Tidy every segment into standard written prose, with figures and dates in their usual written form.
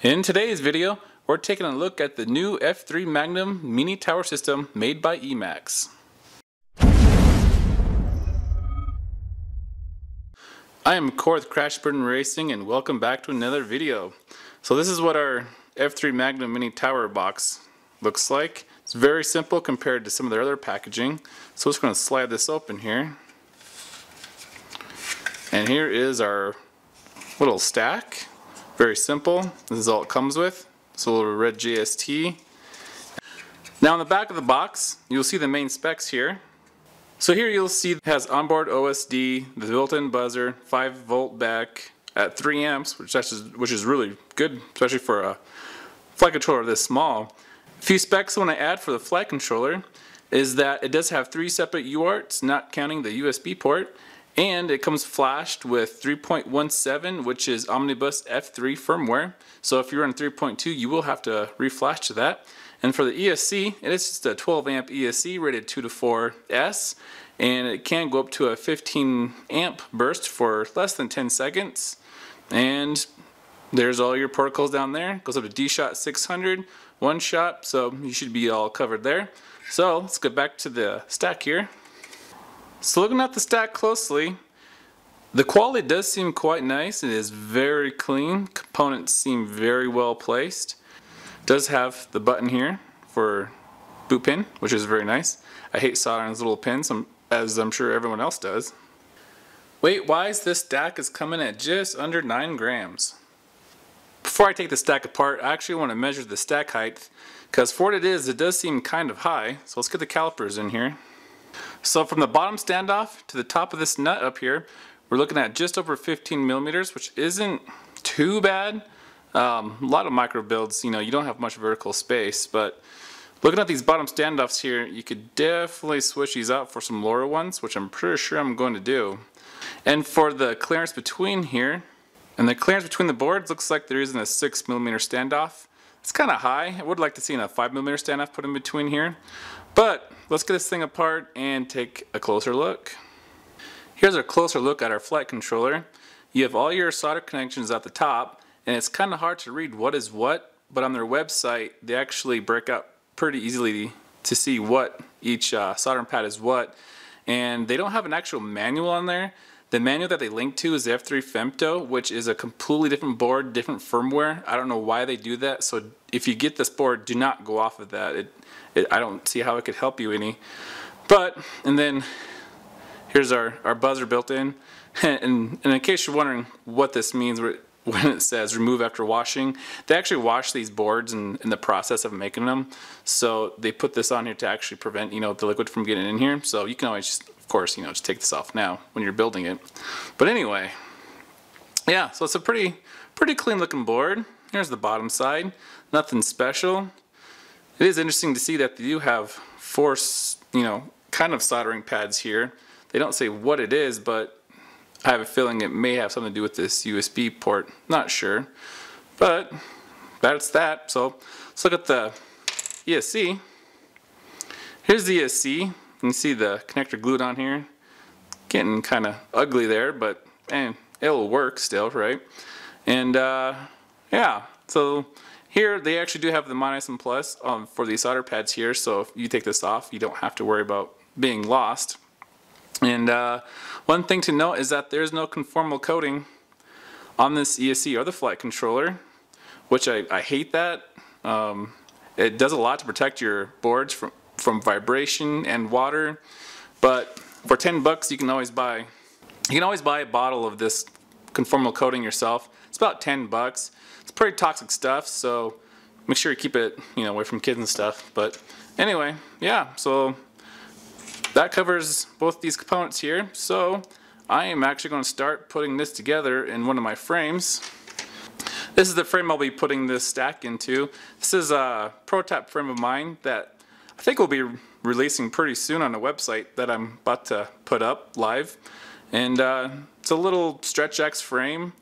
In today's video, we're taking a look at the new F3 Magnum mini tower system made by Emax. I am Core with Crash Burn Racing and welcome back to another video. So this is what our F3 Magnum mini tower box looks like. It's very simple compared to some of their other packaging. So we're just going to slide this open here. And here is our little stack. Very simple. This is all it comes with. So a little red JST. Now on the back of the box, you'll see the main specs here. So here you'll see it has onboard OSD, the built-in buzzer, 5-volt back at 3 amps, which is really good, especially for a flight controller this small. A few specs I want to add for the flight controller is that it does have 3 separate UARTs, not counting the USB port. And it comes flashed with 3.17, which is Omnibus F3 firmware. So if you're on 3.2, you will have to reflash to that. And for the ESC, it is just a 12 amp ESC rated 2 to 4S. And it can go up to a 15 amp burst for less than 10 seconds. And there's all your protocols down there. It goes up to D-Shot 600, 1 shot, so you should be all covered there. So let's get back to the stack here. So looking at the stack closely, the quality does seem quite nice. It is very clean. Components seem very well placed. It does have the button here for boot pin, which is very nice. I hate soldering these little pins, as I'm sure everyone else does. Weight-wise, this stack is coming at just under 9 grams. Before I take the stack apart, I actually want to measure the stack height, because for what it is, it does seem kind of high. So let's get the calipers in here. So from the bottom standoff to the top of this nut up here, we're looking at just over 15 millimeters, which isn't too bad. A lot of micro builds, you don't have much vertical space, but looking at these bottom standoffs here, you could definitely switch these out for some lower ones, which I'm pretty sure I'm going to do. And for the clearance between here, and the clearance between the boards looks like there isn't a 6 millimeter standoff. It's kind of high. I would like to see a 5 millimeter standoff put in between here. But let's get this thing apart and take a closer look. Here's a closer look at our flight controller. You have all your solder connections at the top, and it's kind of hard to read what is what, but on their website they actually break out pretty easily to see what each soldering pad is what. And they don't have an actual manual on there. The manual that they link to is the F3 Femto, which is a completely different board, different firmware. I don't know why they do that, so if you get this board, do not go off of that. I don't see how it could help you any. And then here's our buzzer built in. And in case you're wondering what this means when it says remove after washing, they actually wash these boards in the process of making them. So they put this on here to actually prevent the liquid from getting in here. So you can always just, of course, just take this off now when you're building it. But anyway, yeah, so it's a pretty clean looking board. Here's the bottom side. Nothing special. It is interesting to see that they do have 4, kind of soldering pads here. They don't say what it is, but I have a feeling it may have something to do with this USB port. Not sure, but that's that. So let's look at the ESC. Here's the ESC. You can see the connector glued on here. Getting kind of ugly there, but it'll work still, right? And yeah, so here they actually do have the minus and plus for these solder pads here. So if you take this off, you don't have to worry about being lost. And one thing to note is that there's no conformal coating on this ESC or the flight controller, which I hate that. It does a lot to protect your boards from vibration and water, but for $10 you can always buy a bottle of this conformal coating yourself. It's about $10. It's pretty toxic stuff, so make sure you keep it away from kids and stuff. But anyway, yeah, so that covers both these components here. So I am actually going to start putting this together in one of my frames. This is the frame I'll be putting this stack into. This is a prototype frame of mine that I think we'll be releasing pretty soon on a website that I'm about to put up live. And it's a little Stretch X frame.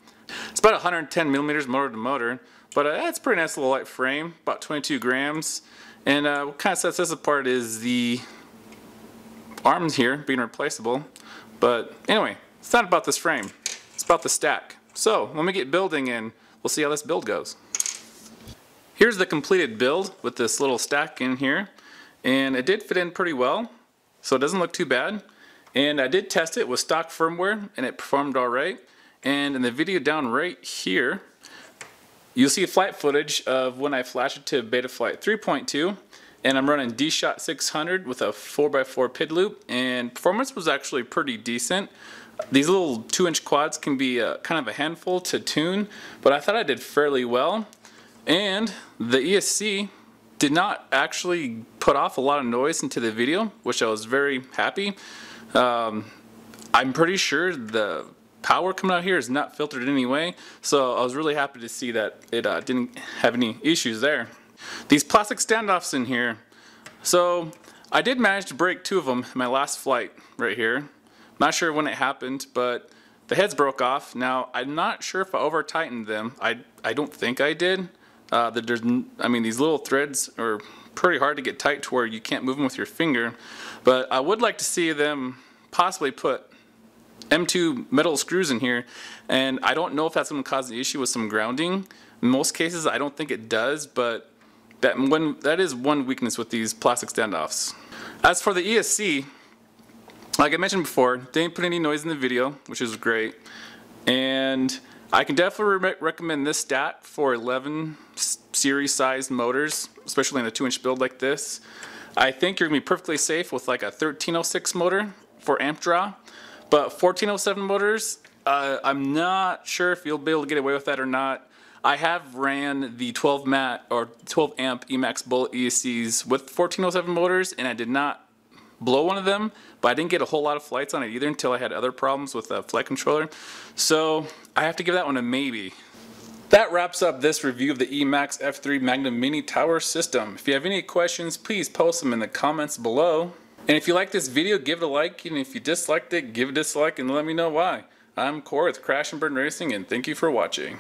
It's about 110 millimeters motor to motor, but it's a pretty nice little light frame, about 22 grams. And what kind of sets this apart is the arms here being replaceable. But anyway, it's not about this frame, it's about the stack. So let me get building and we'll see how this build goes. Here's the completed build with this little stack in here, and it did fit in pretty well, so it doesn't look too bad. And I did test it with stock firmware and it performed alright. And in the video down right here, you'll see flight footage of when I flashed it to Betaflight 3.2, and I'm running D-Shot 600 with a 4x4 PID loop, and performance was actually pretty decent. These little 2-inch quads can be kind of a handful to tune, but I thought I did fairly well. And the ESC did not actually put off a lot of noise into the video, which I was very happy. I'm pretty sure the power coming out here is not filtered in any way, so I was really happy to see that it didn't have any issues there. These plastic standoffs in here, so I did manage to break 2 of them in my last flight right here. Not sure when it happened, but the heads broke off. Now I'm not sure if I over tightened them. I don't think I did. These little threads are pretty hard to get tight to where you can't move them with your finger, but I would like to see them possibly put M2 metal screws in here, and I don't know if that's going to cause an issue with some grounding. In most cases I don't think it does, but that is one weakness with these plastic standoffs. As for the ESC, like I mentioned before, they didn't put any noise in the video, which is great, and I can definitely recommend this stat for 11 series sized motors, especially in a 2-inch build like this. I think you're going to be perfectly safe with like a 1306 motor for amp draw, but 1407 motors, I'm not sure if you'll be able to get away with that or not. I have ran the 12 amp Emax Bullet ESCs with 1407 motors, and I did not blow one of them, but I didn't get a whole lot of flights on it either until I had other problems with the flight controller. So I have to give that one a maybe. That wraps up this review of the Emax F3 Magnum Mini Tower System. If you have any questions, please post them in the comments below. And if you like this video, give it a like, and if you disliked it, give it a dislike and let me know why. I'm Corey with Crash and Burn Racing, and thank you for watching.